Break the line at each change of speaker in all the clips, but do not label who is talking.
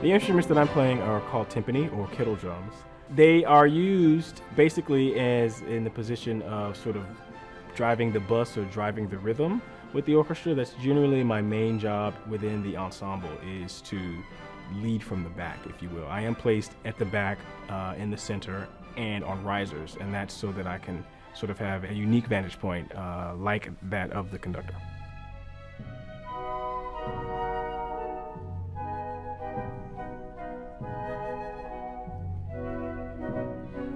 The instruments that I'm playing are called timpani, or kettle drums. They are used basically as in the position of sort of driving the bus or driving the rhythm with the orchestra. That's generally my main job within the ensemble, is to lead from the back, if you will. I am placed at the back, in the center, and on risers, and that's so that I can sort of have a unique vantage point like that of the conductor.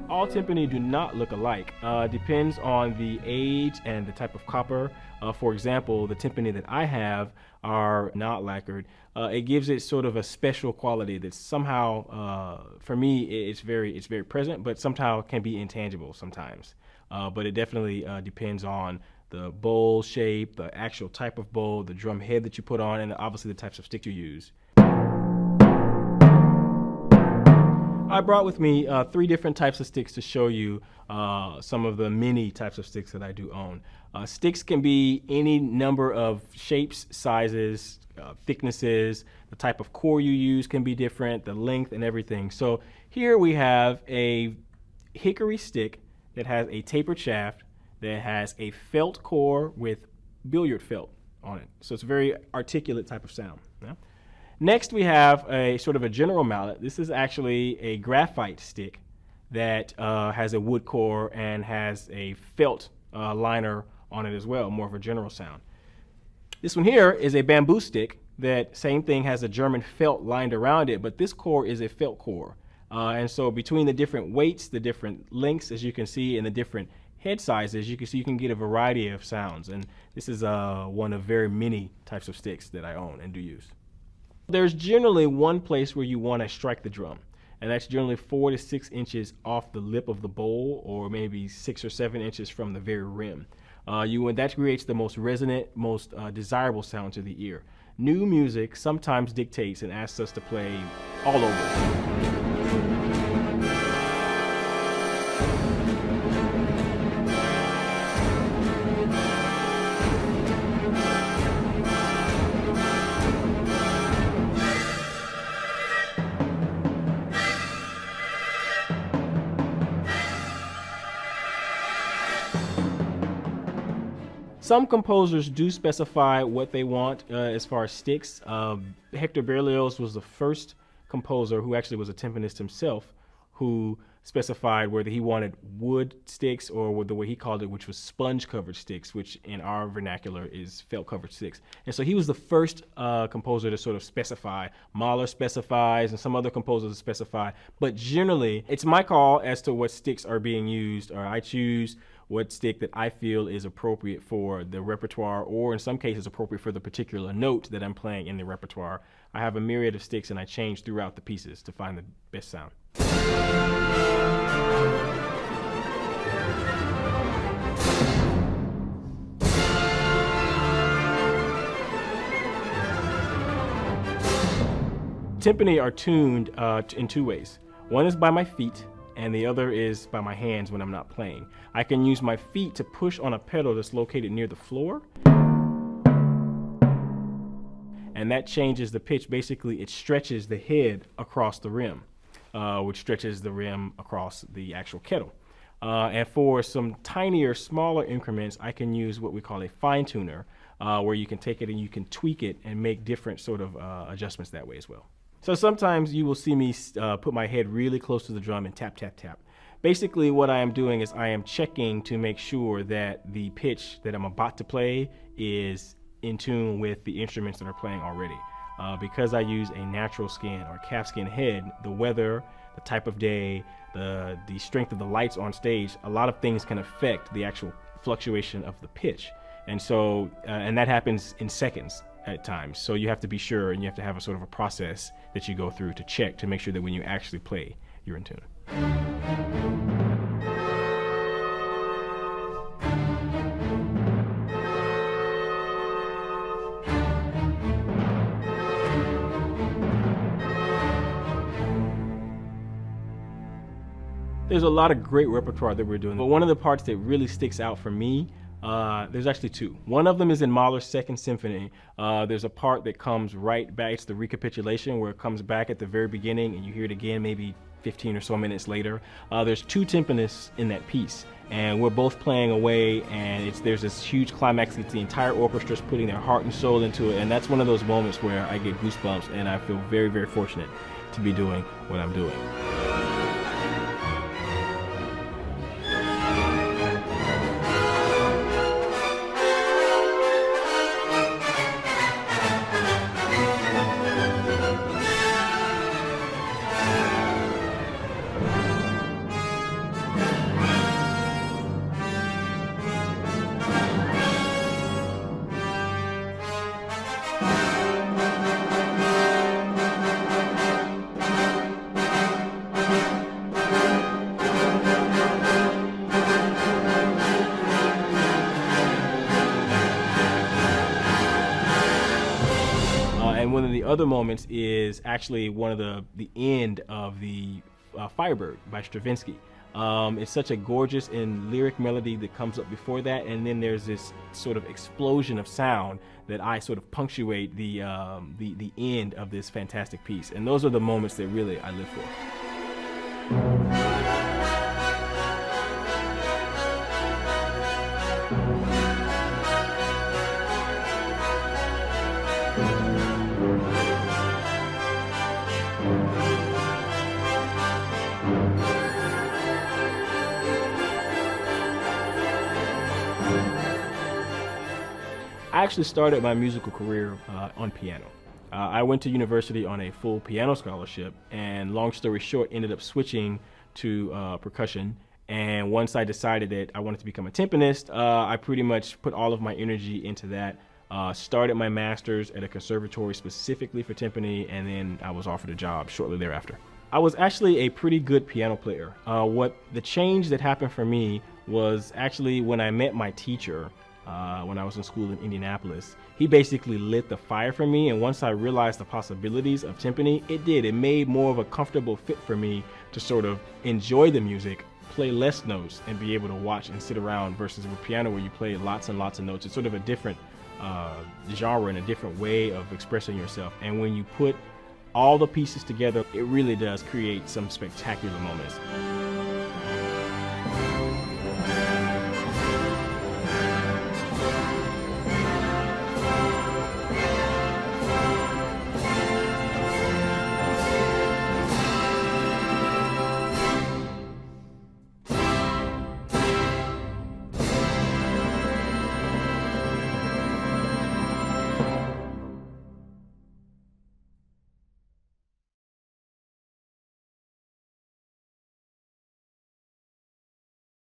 All timpani do not look alike. Depends on the age and the type of copper. For example, the timpani that I have are not lacquered. It gives it sort of a special quality that somehow, for me, it's very present, but somehow can be intangible sometimes. But it definitely depends on the bowl shape, the actual type of bowl, the drum head that you put on, and obviously the types of sticks you use. I brought with me 3 different types of sticks to show you some of the many types of sticks that I do own. Sticks can be any number of shapes, sizes, thicknesses. The type of core you use can be different, the length and everything. So here we have a hickory stick that has a tapered shaft, that has a felt core with billiard felt on it. So it's a very articulate type of sound. Yeah? Next, we have a sort of a general mallet. This is actually a graphite stick that has a wood core and has a felt liner on it as well, more of a general sound. This one here is a bamboo stick that same thing has a German felt lined around it, but this core is a felt core. And so between the different weights, the different lengths, as you can see, and the different head sizes, you can see you can get a variety of sounds. And this is one of very many types of sticks that I own and do use. There's generally one place where you want to strike the drum, and that's generally 4 to 6 inches off the lip of the bowl, or maybe 6 or 7 inches from the very rim. That creates the most resonant, most desirable sound to the ear. New music sometimes dictates and asks us to play all over. Some composers do specify what they want as far as sticks. Hector Berlioz was the first composer who actually was a timpanist himself, who specified whether he wanted wood sticks or the way he called it, which was sponge-covered sticks, which in our vernacular is felt-covered sticks. And so he was the first composer to sort of specify. Mahler specifies, and some other composers specify. But generally, it's my call as to what sticks are being used, or I choose what stick that I feel is appropriate for the repertoire, or in some cases appropriate for the particular note that I'm playing in the repertoire. I have a myriad of sticks and I change throughout the pieces to find the best sound. Timpani are tuned in 2 ways. One is by my feet, and the other is by my hands when I'm not playing. I can use my feet to push on a pedal that's located near the floor, and that changes the pitch. Basically, it stretches the head across the rim, which stretches the rim across the actual kettle. And for some tinier, smaller increments, I can use what we call a fine tuner, where you can take it and you can tweak it and make different sort of adjustments that way as well. So sometimes you will see me put my head really close to the drum and tap, tap, tap. Basically what I am doing is I am checking to make sure that the pitch that I'm about to play is in tune with the instruments that are playing already. Because I use a natural skin or calfskin head, the weather, the type of day, the strength of the lights on stage, a lot of things can affect the actual fluctuation of the pitch. And so, and that happens in seconds at times. So you have to be sure, and you have to have a sort of a process that you go through to check to make sure that when you actually play, you're in tune. There's a lot of great repertoire that we're doing, but one of the parts that really sticks out for me There's actually two. One of them is in Mahler's Second Symphony. There's a part that comes right back. It's the recapitulation where it comes back at the very beginning and you hear it again maybe 15 or so minutes later. There's two timpanists in that piece, and we're both playing away, and there's this huge climax. It's the entire orchestra's putting their heart and soul into it, and that's one of those moments where I get goosebumps, and I feel very, very fortunate to be doing what I'm doing. And one of the other moments is actually one of the end of the Firebird by Stravinsky. It's such a gorgeous and lyric melody that comes up before that, and then there's this sort of explosion of sound that I sort of punctuate the end of this fantastic piece. And those are the moments that really I live for. I actually started my musical career on piano. I went to university on a full piano scholarship, and long story short, ended up switching to percussion. And once I decided that I wanted to become a timpanist, I pretty much put all of my energy into that. Started my master's at a conservatory specifically for timpani, and then I was offered a job shortly thereafter. I was actually a pretty good piano player. The change that happened for me was actually when I met my teacher. When I was in school in Indianapolis, he basically lit the fire for me, and once I realized the possibilities of timpani, it made more of a comfortable fit for me to sort of enjoy the music, play less notes, and be able to watch and sit around, versus with piano where you play lots and lots of notes. It's sort of a different genre and a different way of expressing yourself, and when you put all the pieces together, it really does create some spectacular moments.